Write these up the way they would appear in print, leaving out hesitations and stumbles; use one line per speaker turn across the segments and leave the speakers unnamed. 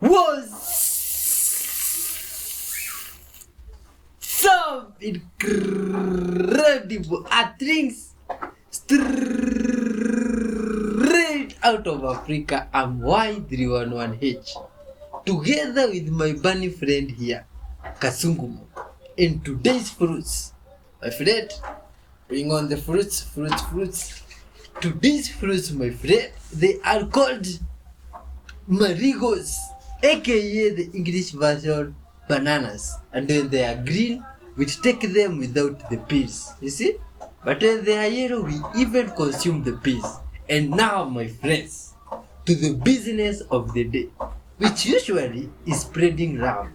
was some incredible things straight out of Africa. I'm Y311H, together with my bunny friend here, Kasungumo. In today's fruits, my friend, bring on the fruits. Today's fruits, my friend, they are called marigos, aka the English version bananas. And when they are green, we take them without the peels, you see? But when they are yellow, we even consume the peels. And now, my friends, to the business of the day, which usually is spreading love,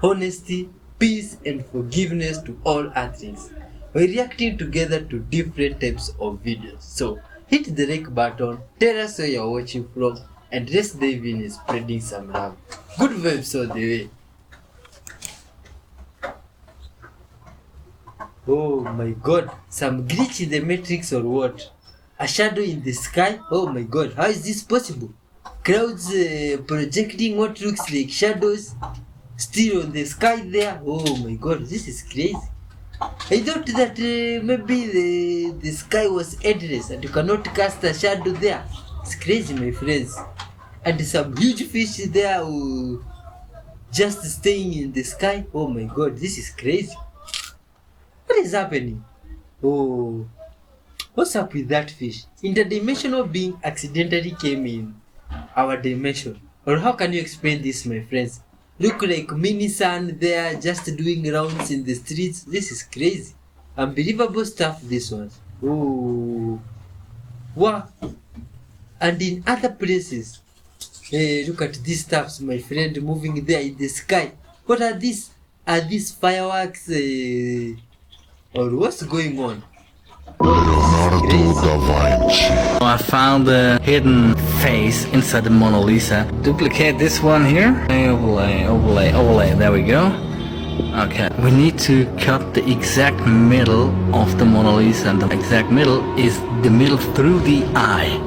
honesty, peace, and forgiveness to all earthlings. We're reacting together to different types of videos. So hit the like button, tell us where you're watching from, and let's dive in spreading some love. Good vibes all the way. Oh my god, some glitch in the matrix or what? A shadow in the sky? Oh my god, how is this possible? Clouds projecting what looks like shadows still on the sky there. Oh my god, this is crazy. I thought that maybe the sky was endless and you cannot cast a shadow there. It's crazy, my friends. And some huge fish there just staying in the sky. Oh my god, this is crazy. What is happening? Oh, what's up with that fish? Interdimensional being accidentally came in our dimension. Or how can you explain this, my friends? Look like mini sun there just doing rounds in the streets. This is crazy. Unbelievable stuff, this one. Oh, wow. And in other places, look at these stuffs, my friend, moving there in the sky. What are these? Are these fireworks? Or what's going on?
I found the hidden face inside the Mona Lisa. Duplicate this one here. Overlay. There we go. Okay, we need to cut the exact middle of the Mona Lisa, and the exact middle is the middle through the eye.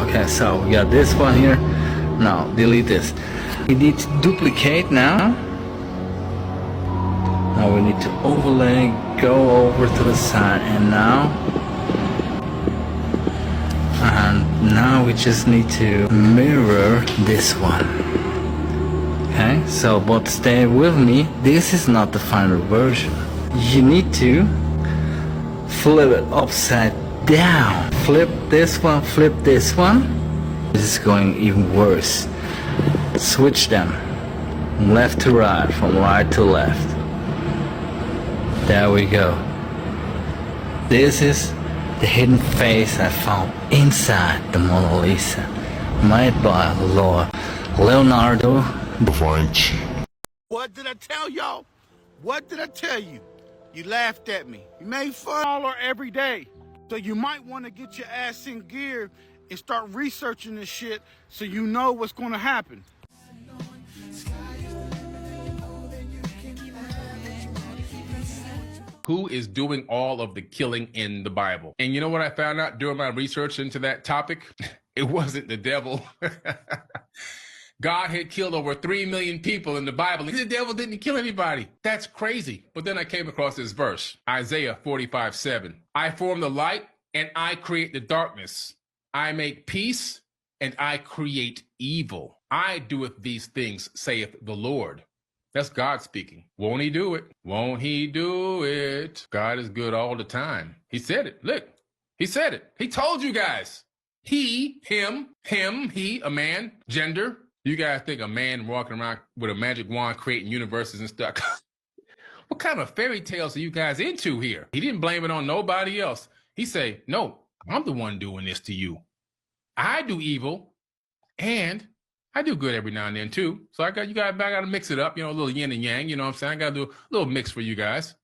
Okay, so we got this one here. Now delete this. We need to duplicate now. Now we need to overlay, go over to the side, and now we just need to mirror this one. Okay, so but stay with me, this is not the final version. You need to flip it upside down. Flip this one, flip this one. This is going even worse. Switch them left to right, from right to left. There we go. This is the hidden face I found inside the Mona Lisa, made by Lord Leonardo da Vinci.
What did I tell y'all? What did I tell you? You laughed at me. You made fun all or every day. So you might want to get your ass in gear and start researching this shit so you know what's going to happen.
Who is doing all of the killing in the Bible? And you know what I found out during my research into that topic? It wasn't the devil. God had killed over 3 million people in the Bible. The devil didn't kill anybody. That's crazy. But then I came across this verse, Isaiah 45:7. I form the light and I create the darkness. I make peace and I create evil. I doeth these things, saith the Lord. That's God speaking. Won't he do it? Won't he do it? God is good all the time. He said it. Look, he said it. He told you guys. He, him, he, a man, gender. You guys think a man walking around with a magic wand creating universes and stuff. What kind of fairy tales are you guys into here? He didn't blame it on nobody else. He said, no, I'm the one doing this to you. I do evil and I do good every now and then too. So I got to mix it up, a little yin and yang, you know what I'm saying? I got to do a little mix for you guys.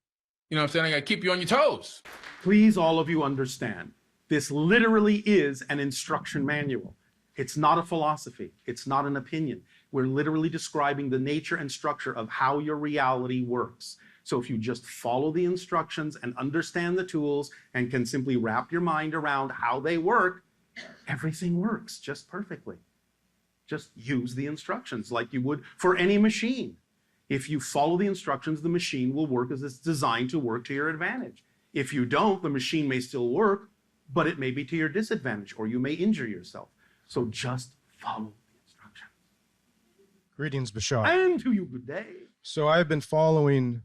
You know what I'm saying? I got to keep you on your toes.
Please, all of you understand, this literally is an instruction manual. It's not a philosophy. It's not an opinion. We're literally describing the nature and structure of how your reality works. So if you just follow the instructions and understand the tools and can simply wrap your mind around how they work, everything works just perfectly. Just use the instructions like you would for any machine. If you follow the instructions, the machine will work as it's designed to work to your advantage. If you don't, the machine may still work, but it may be to your disadvantage, or you may injure yourself. So just follow the instructions.
Greetings, Bashar.
And to you, good day.
So I've been following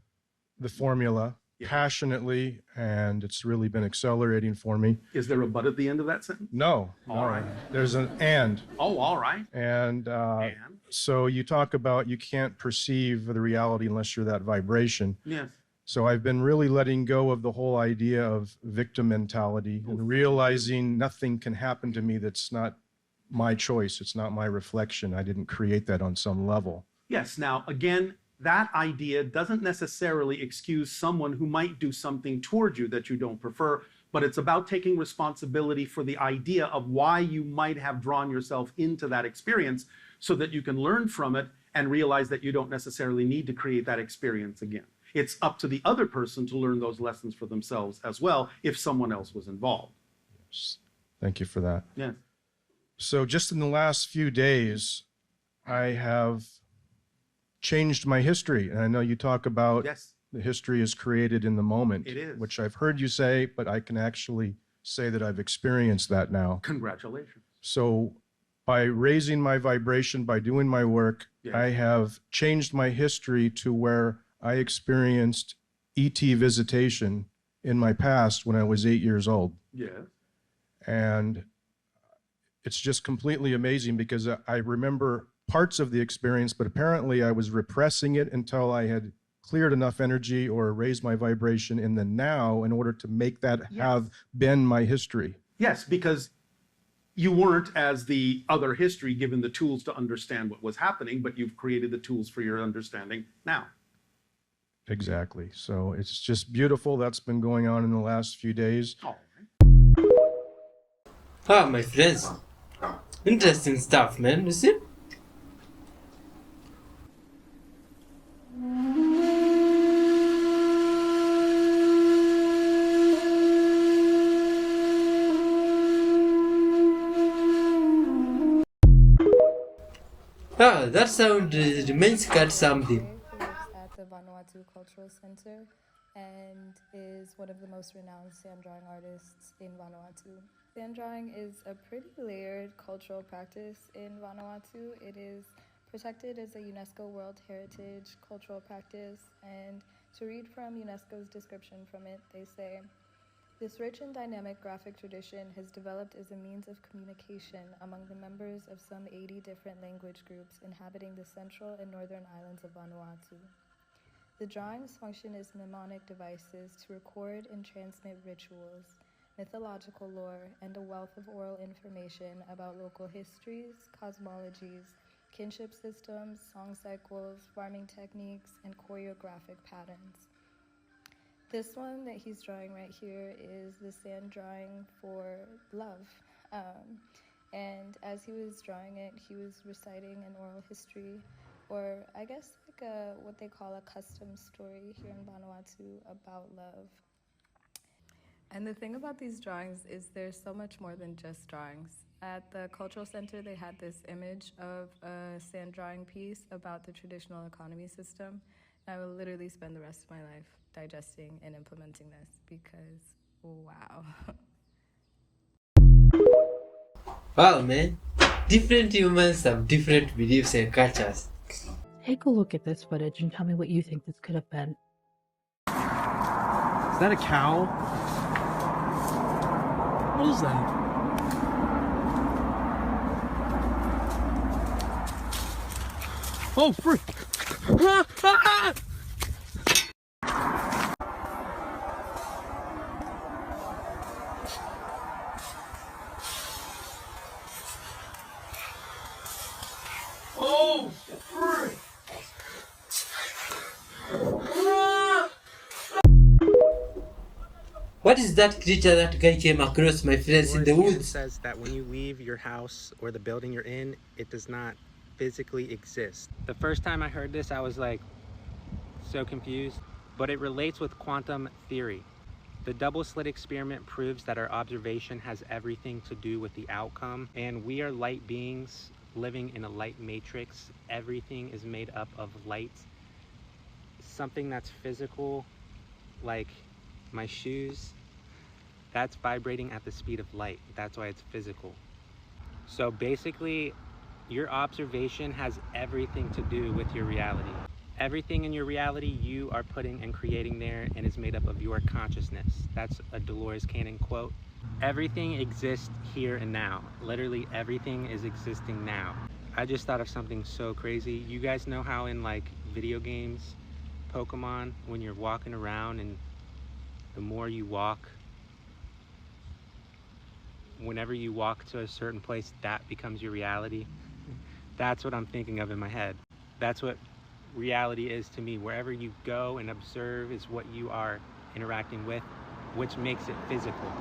the formula
Yeah.
passionately, and it's really been accelerating for me.
Is there a but at the end of that sentence?
No,
All right.
There's an and.
Oh, all right.
And
And?
so you talk about you can't perceive the reality unless you're that vibration.
Yes.
So I've been really letting go of the whole idea of victim mentality and realizing nothing can happen to me that's not my choice. It's not my reflection. I didn't create that on some level.
Yes. Now, again, that idea doesn't necessarily excuse someone who might do something toward you that you don't prefer, but it's about taking responsibility for the idea of why you might have drawn yourself into that experience so that you can learn from it and realize that you don't necessarily need to create that experience again. It's up to the other person to learn those lessons for themselves as well if someone else was involved.
Yes. Thank you for that.
Yes.
So just in the last few days, I have changed my history. And I know you talk about
Yes.
the history is created in the moment.
It is.
Which I've heard you say, but I can actually say that I've experienced that now.
Congratulations.
So by raising my vibration, by doing my work,
Yes.
I have changed my history to where I experienced ET visitation in my past when I was 8 years old.
Yes.
And it's just completely amazing because I remember parts of the experience, but apparently I was repressing it until I had cleared enough energy or raised my vibration in the now in order to make that have been my history.
Yes, because you weren't, as the other history, given the tools to understand what was happening, but you've created the tools for your understanding now.
Exactly. So it's just beautiful. That's been going on in the last few days.
All right.
Ah, my friends. Interesting stuff, man. You see? Ah, that sound remains cut something.
Who lives at the Vanuatu Cultural Center and is one of the most renowned sand drawing artists in Vanuatu. Sand drawing is a pretty layered cultural practice in Vanuatu. It is protected as a UNESCO World Heritage cultural practice, and to read from UNESCO's description from it, they say, "This rich and dynamic graphic tradition has developed as a means of communication among the members of some 80 different language groups inhabiting the central and northern islands of Vanuatu. The drawings function as mnemonic devices to record and transmit rituals, mythological lore, and a wealth of oral information about local histories, cosmologies, kinship systems, song cycles, farming techniques, and choreographic patterns." This one that he's drawing right here is the sand drawing for love. And as he was drawing it, he was reciting an oral history, or I guess like what they call a custom story here in Vanuatu about love. And the thing about these drawings is there's so much more than just drawings. At the cultural center, they had this image of a sand drawing piece about the traditional economy system. I will literally spend the rest of my life digesting and implementing this because, wow.
Wow, man. Different humans have different beliefs and cultures.
Take a look at this footage and tell me what you think this could have been.
Is that a cow? What is that? Oh, frick! Ah, ah, ah! Oh, frick!
What is that creature that guy came across, my friends, in the
It
woods?
says that when you leave your house or the building you're in, it does not physically exist. The first time I heard this, I was like so confused, but it relates with quantum theory. The double slit experiment proves that our observation has everything to do with the outcome, and we are light beings living in a light matrix. Everything is made up of light. Something that's physical, like my shoes, that's vibrating at the speed of light. That's why it's physical. So basically, your observation has everything to do with your reality. Everything in your reality you are putting and creating there, and is made up of your consciousness. That's a Dolores Cannon quote. Everything exists here and now. Literally everything is existing now. I just thought of something so crazy. You guys know how in like video games, Pokemon, when you're walking around and the more you walk, whenever you walk to a certain place, that becomes your reality. That's what I'm thinking of in my head. That's what reality is to me. Wherever you go and observe is what you are interacting with, which makes it physical.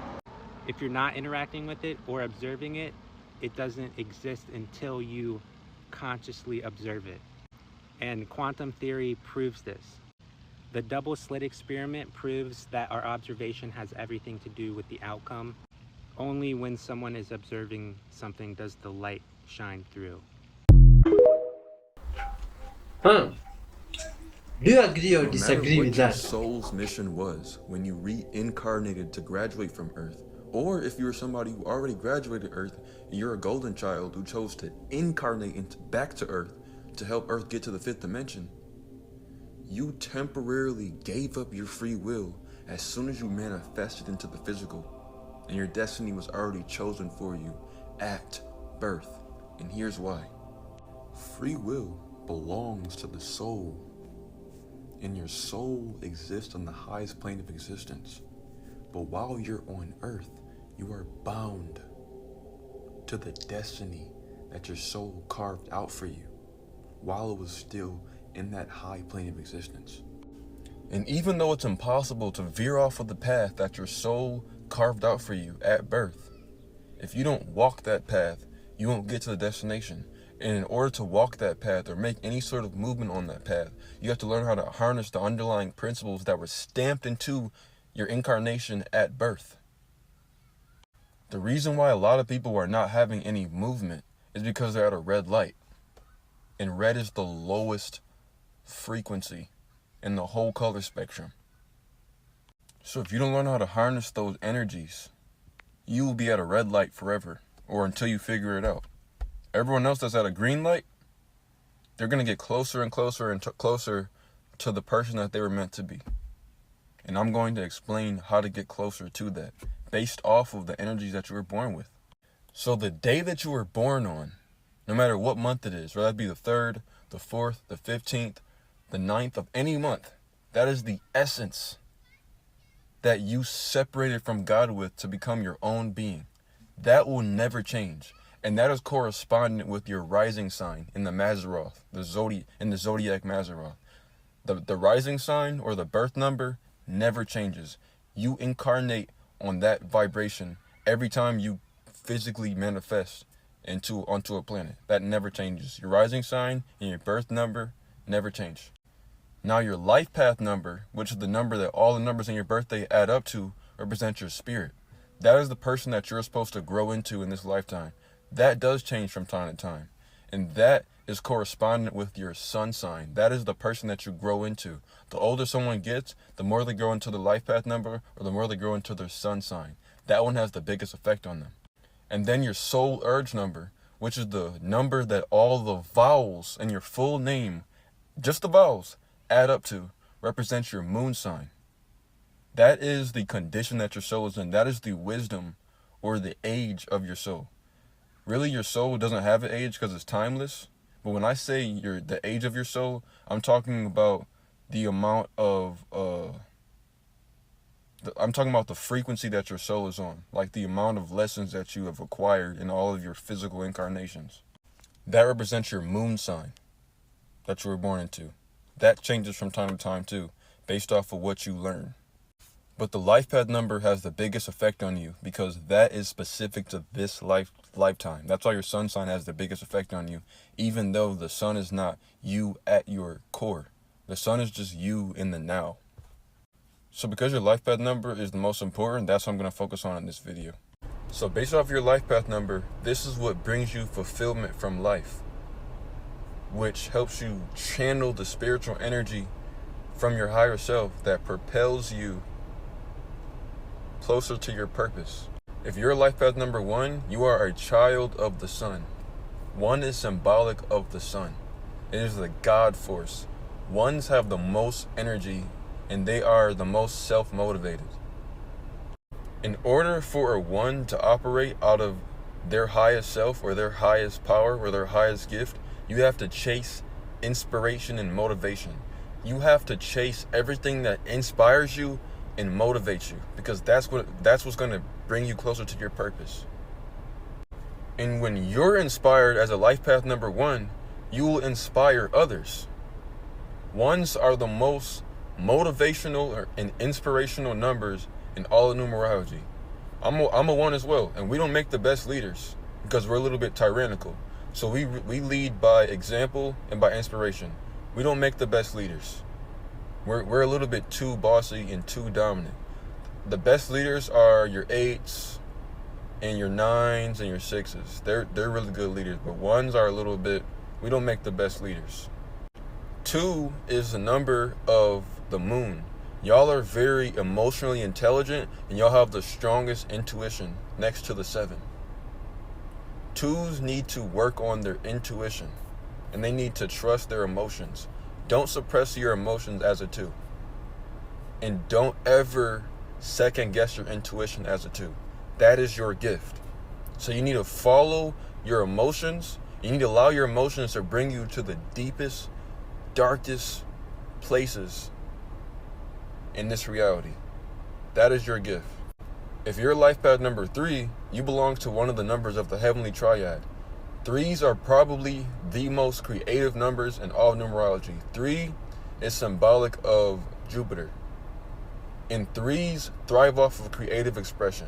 If you're not interacting with it or observing it, it doesn't exist until you consciously observe it. And quantum theory proves this. The double slit experiment proves that our observation has everything to do with the outcome. Only when someone is observing something does the light shine through.
Do you agree or
No
disagree
matter
with
what your
that?
soul's mission was when you reincarnated to graduate from Earth, or if you're somebody who already graduated Earth and you're a golden child who chose to incarnate back to Earth to help Earth get to the 5th dimension, you temporarily gave up your free will as soon as you manifested into the physical, and your destiny was already chosen for you at birth. And here's why. Free will belongs to the soul, and your soul exists on the highest plane of existence. But while you're on Earth, you are bound to the destiny that your soul carved out for you while it was still in that high plane of existence. And even though it's impossible to veer off of the path that your soul carved out for you at birth, if you don't walk that path, you won't get to the destination. And in order to walk that path or make any sort of movement on that path, you have to learn how to harness the underlying principles that were stamped into your incarnation at birth. The reason why a lot of people are not having any movement is because they're at a red light. And red is the lowest frequency in the whole color spectrum. So if you don't learn how to harness those energies, you will be at a red light forever, or until you figure it out. Everyone else that's at a green light, they're going to get closer and closer and closer to the person that they were meant to be. And I'm going to explain how to get closer to that based off of the energies that you were born with. So the day that you were born on, no matter what month it is, whether that be the 3rd, the 4th, the 15th, the 9th of any month, that is the essence that you separated from God with to become your own being. That will never change. And that is correspondent with your rising sign in the Mazzaroth, in the zodiac Mazzaroth. The rising sign or the birth number never changes. You incarnate on that vibration every time you physically manifest onto a planet. That never changes. Your rising sign and your birth number never change. Now your life path number, which is the number that all the numbers in your birthday add up to, represents your spirit. That is the person that you're supposed to grow into in this lifetime. That does change from time to time. And that is correspondent with your sun sign. That is the person that you grow into. The older someone gets, the more they grow into the life path number, or the more they grow into their sun sign. That one has the biggest effect on them. And then your soul urge number, which is the number that all the vowels in your full name, just the vowels, add up to, represents your moon sign. That is the condition that your soul is in. That is the wisdom or the age of your soul. Really, your soul doesn't have an age because it's timeless. But when I say the age of your soul, I'm talking about the amount of I'm talking about the frequency that your soul is on, like the amount of lessons that you have acquired in all of your physical incarnations. That represents your moon sign that you were born into. That changes from time to time too, based off of what you learn. But the life path number has the biggest effect on you because that is specific to this lifetime. That's why your sun sign has the biggest effect on you, even though the sun is not you at your core. The sun is just you in the now. So because your life path number is the most important, that's what I'm going to focus on in this video. So based off your life path number, this is what brings you fulfillment from life, which helps you channel the spiritual energy from your higher self that propels you closer to your purpose. If you're life path number 1, you are a child of the sun. 1 is symbolic of the sun. It is the God force. 1s have the most energy and they are the most self-motivated. In order for a 1 to operate out of their highest self or their highest power or their highest gift, you have to chase inspiration and motivation. You have to chase everything that inspires you and motivates you, because that's what's going to bring you closer to your purpose. And when you're inspired as a life path number 1, you will inspire others. 1s are the most motivational and inspirational numbers in all of numerology. I'm a 1 as well, and we don't make the best leaders because we're a little bit tyrannical. So we lead by example and by inspiration. We don't make the best leaders. We're a little bit too bossy and too dominant. The best leaders are your 8s and your 9s and your 6s. They're really good leaders, but 1s are a little bit, we don't make the best leaders. 2 is the number of the moon. Y'all are very emotionally intelligent and y'all have the strongest intuition next to the 7. 2s need to work on their intuition and they need to trust their emotions. Don't suppress your emotions as a 2. And don't ever second guess your intuition as a 2. That is your gift. So you need to follow your emotions. You need to allow your emotions to bring you to the deepest, darkest places in this reality. That is your gift. If you're life path number 3, you belong to one of the numbers of the heavenly triad. 3s are probably the most creative numbers in all of numerology. 3 is symbolic of Jupiter. And 3s thrive off of creative expression.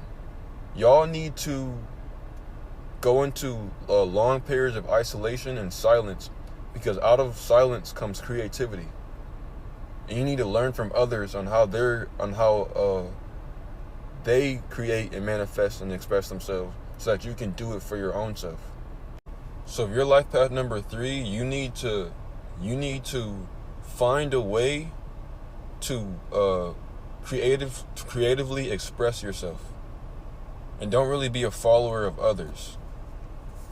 Y'all need to go into long periods of isolation and silence, because out of silence comes creativity. And you need to learn from others on how they create and manifest and express themselves so that you can do it for your own self. So if you're life path number 3, you need to find a way to creatively express yourself. And don't really be a follower of others.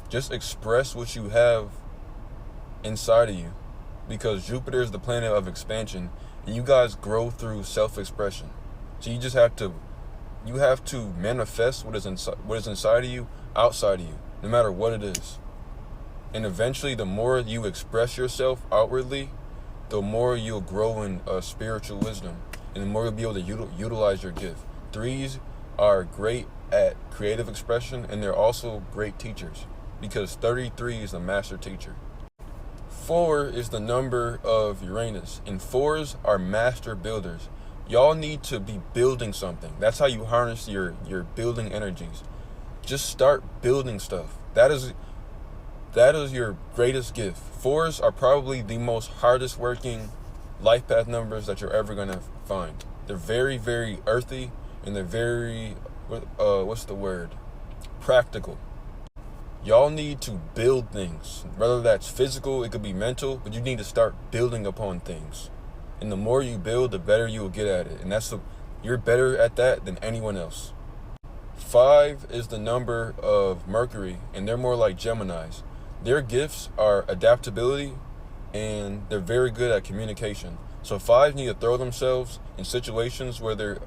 Just express what you have inside of you, because Jupiter is the planet of expansion and you guys grow through self-expression. So you just have to manifest what is inside of you outside of you, no matter what it is. And eventually, the more you express yourself outwardly, the more you'll grow in spiritual wisdom, and the more you'll be able to utilize your gift. 3s are great at creative expression, and they're also great teachers, because 33 is the master teacher. 4 is the number of Uranus, and 4s are master builders. Y'all need to be building something. That's how you harness your building energies. Just start building stuff. That is your greatest gift. 4s are probably the most hardest working life path numbers that you're ever gonna find. They're very, very earthy, and they're very, practical. Y'all need to build things. Whether that's physical, it could be mental, but you need to start building upon things. And the more you build, the better you will get at it. And you're better at that than anyone else. 5 is the number of Mercury, and they're more like Geminis. Their gifts are adaptability, and they're very good at communication. So 5s need to throw themselves in situations where they're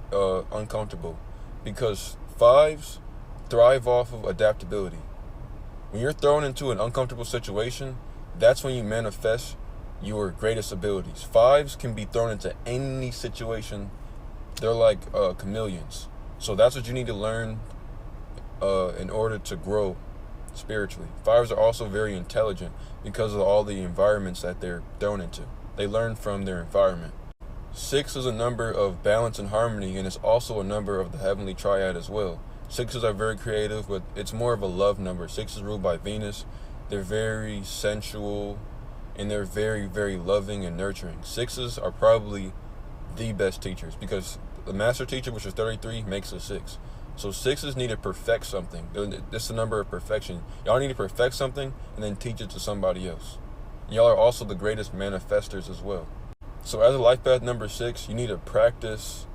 uncomfortable, because 5s thrive off of adaptability. When you're thrown into an uncomfortable situation, that's when you manifest your greatest abilities. 5s can be thrown into any situation. They're like chameleons. So that's what you need to learn in order to grow spiritually. 5s are also very intelligent because of all the environments that they're thrown into. They learn from their environment. 6 is a number of balance and harmony, and it's also a number of the heavenly triad as well. 6s are very creative, but it's more of a love number. 6 is ruled by Venus. They're very sensual, and they're very, very loving and nurturing. 6s are probably the best teachers, because the master teacher, which is 33, makes a 6. So 6s need to perfect something. This is the number of perfection. Y'all need to perfect something and then teach it to somebody else. Y'all are also the greatest manifestors as well. So as a life path number 6, you need to practice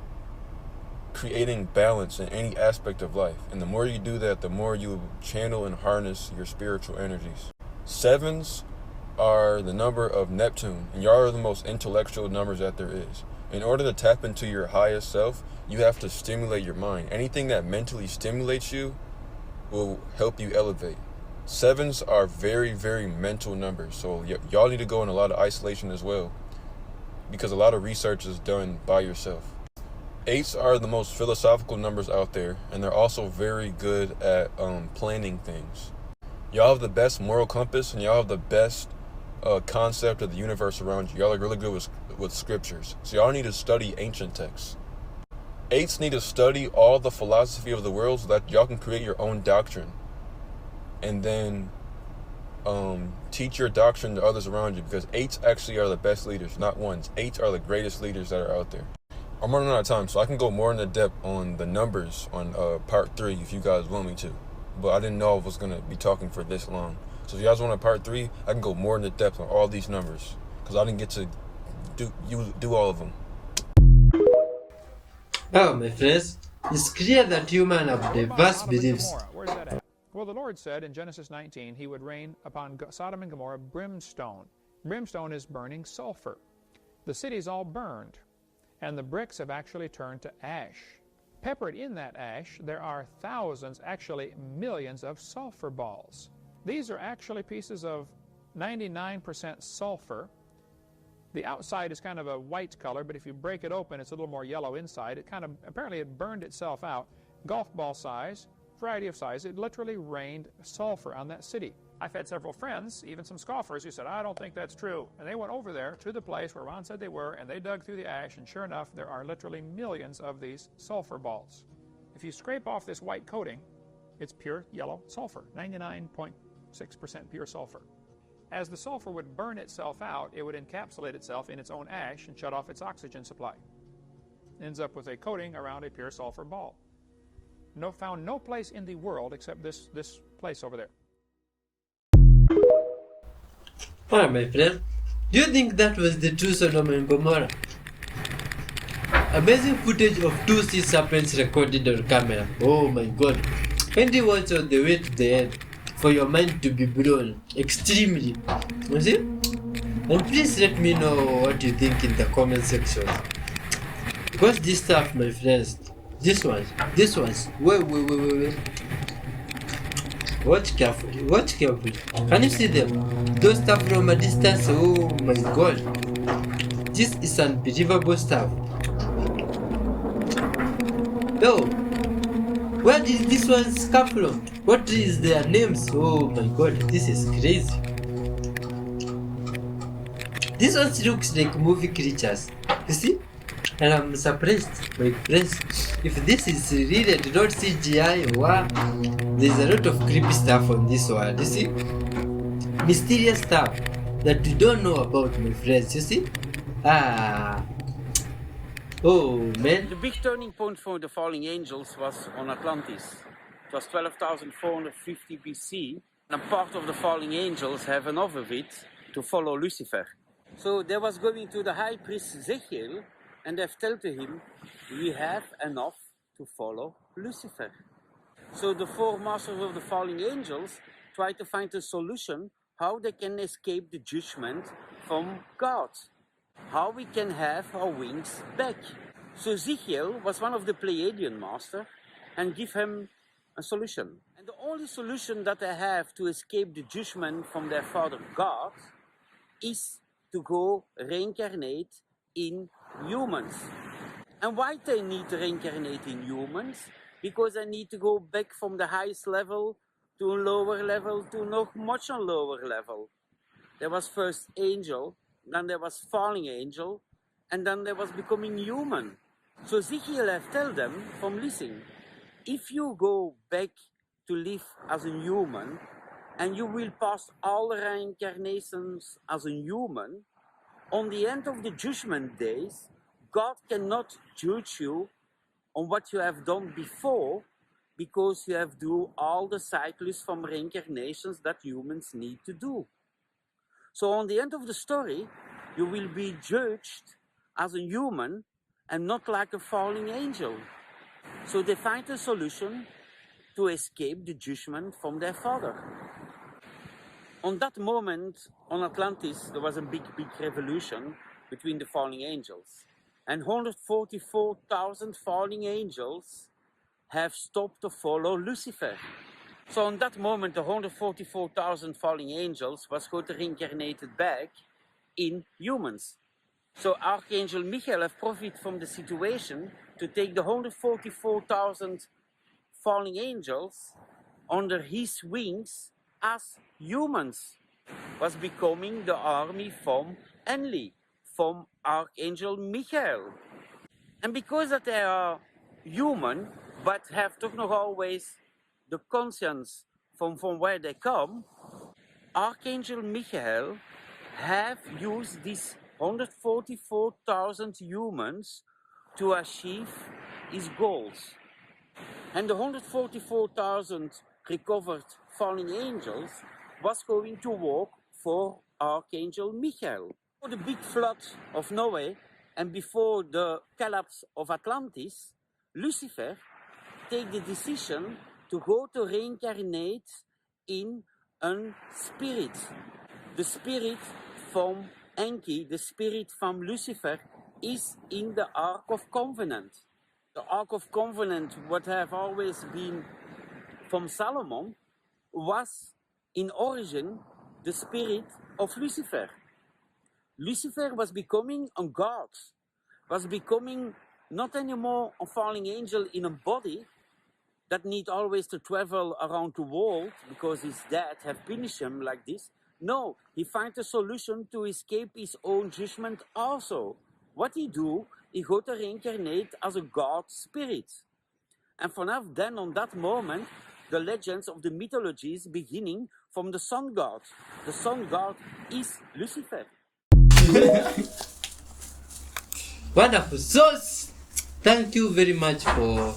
creating balance in any aspect of life. And the more you do that, the more you channel and harness your spiritual energies. 7s are the number of Neptune, and y'all are the most intellectual numbers that there is. In order to tap into your highest self, you have to stimulate your mind. Anything that mentally stimulates you will help you elevate. 7s are very, very mental numbers, so y'all need to go in a lot of isolation as well, because a lot of research is done by yourself. 8s are the most philosophical numbers out there, and they're also very good at planning things. Y'all have the best moral compass, and y'all have the best concept of the universe around you. Y'all are really good with scriptures. So y'all need to study ancient texts. 8s need to study all the philosophy of the world so that y'all can create your own doctrine. And then teach your doctrine to others around you, because 8s actually are the best leaders, not 1s. 8s are the greatest leaders that are out there. I'm running out of time, so I can go more into depth on the numbers on part 3 if you guys want me to. But I didn't know I was going to be talking for this long. So if you guys want a part 3, I can go more into depth on all these numbers, because I didn't get to do all of them.
Oh, my friends, it's clear that humans have diverse beliefs.
Where's that at? Well, the Lord said in Genesis 19 he would rain upon Sodom and Gomorrah brimstone. Brimstone is burning sulfur. The city's all burned, and the bricks have actually turned to ash. Peppered in that ash, there are thousands, actually millions of sulfur balls. These are actually pieces of 99% sulfur. The outside is kind of a white color, but if you break it open, it's a little more yellow inside. Apparently it burned itself out. Golf ball size, variety of size. It literally rained sulfur on that city. I've had several friends, even some scoffers, who said, I don't think that's true. And they went over there to the place where Ron said they were, and they dug through the ash, and sure enough, there are literally millions of these sulfur balls. If you scrape off this white coating, it's pure yellow sulfur, 99.6% pure sulfur. As the sulfur would burn itself out, it would encapsulate itself in its own ash and shut off its oxygen supply. It ends up with a coating around a pure sulfur ball. Found no place in the world except this place over there.
Alright, my friend, do you think that was the true Sodom and Gomorrah? Amazing footage of 2 sea serpents recorded on camera. Oh my god. When you watch on the way to the end, for your mind to be blown extremely. You see? And please let me know what you think in the comment section. Because this stuff, my friends, this ones, wait. Watch carefully. Can you see them? Those stuff from a distance, oh my god. This is unbelievable stuff. Oh, where did these ones come from? What is their names? Oh my god, this is crazy. This one looks like movie creatures. You see? And I'm surprised, my friends. If this is real and not CGI, wow, there's a lot of creepy stuff on this world, you see? Mysterious stuff that we don't know about, my friends, you see? Oh, man.
The big turning point for the falling angels was on Atlantis. It was 12,450 BC, and part of the falling angels have enough of it to follow Lucifer. So they was going to the high priest Ezekiel, and they've told to him, we have enough to follow Lucifer. So the 4 masters of the falling angels try to find a solution how they can escape the judgment from God. How we can have our wings back. So Ezekiel was one of the Pleiadian masters and give him a solution. And the only solution that they have to escape the judgment from their father God is to go reincarnate in humans. And why they need to reincarnate in humans? Because they need to go back from the highest level to a lower level to not much on lower level. There was first angel, then there was falling angel, and then there was becoming human. So Ezekiel have tell them from listen, if you go back to live as a human, and you will pass all reincarnations as a human, on the end of the judgment days, God cannot judge you on what you have done before, because you have do all the cycles from reincarnations that humans need to do. So on the end of the story, you will be judged as a human and not like a falling angel. So they find a solution to escape the judgment from their father. On that moment, on Atlantis, there was a big revolution between the falling angels. And 144,000 falling angels have stopped to follow Lucifer. So on that moment, the 144,000 falling angels was going to reincarnated back in humans. So Archangel Michael have profited from the situation to take the 144,000 falling angels under his wings as humans, was becoming the army from Enlil, from Archangel Michael. And because that they are human, but have toch nog always the conscience from where they come, Archangel Michael have used these 144,000 humans to achieve his goals. And the 144,000 recovered fallen angels was going to work for Archangel Michael. For the big flood of Noah and before the collapse of Atlantis, Lucifer take the decision to go to reincarnate in a spirit. The spirit from Enki, the spirit from Lucifer, is in the Ark of Covenant. The Ark of Covenant, what have always been from Solomon, was in origin the spirit of Lucifer. Lucifer was becoming a god, was becoming not anymore a falling angel in a body that need always to travel around the world because his dad have punished him like this. No, he finds a solution to escape his own judgment also. What he do, he go to reincarnate as a god spirit. And vanaf then, on that moment, the legends of the mythologies beginning from the sun god. The sun god is Lucifer.
Wonderful. So, thank you very much for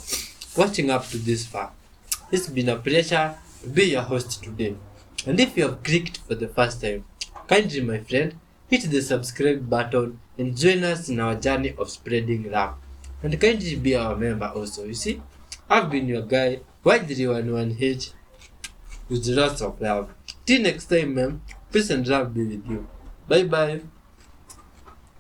watching up to this far. It's been a pleasure to be your host today. And if you have clicked for the first time, kindly, my friend, hit the subscribe button and join us in our journey of spreading love. And kindly be our member also. You see, I've been your guy, Y311H, with lots of love. Till next time, man. Peace and love be with you. Bye bye.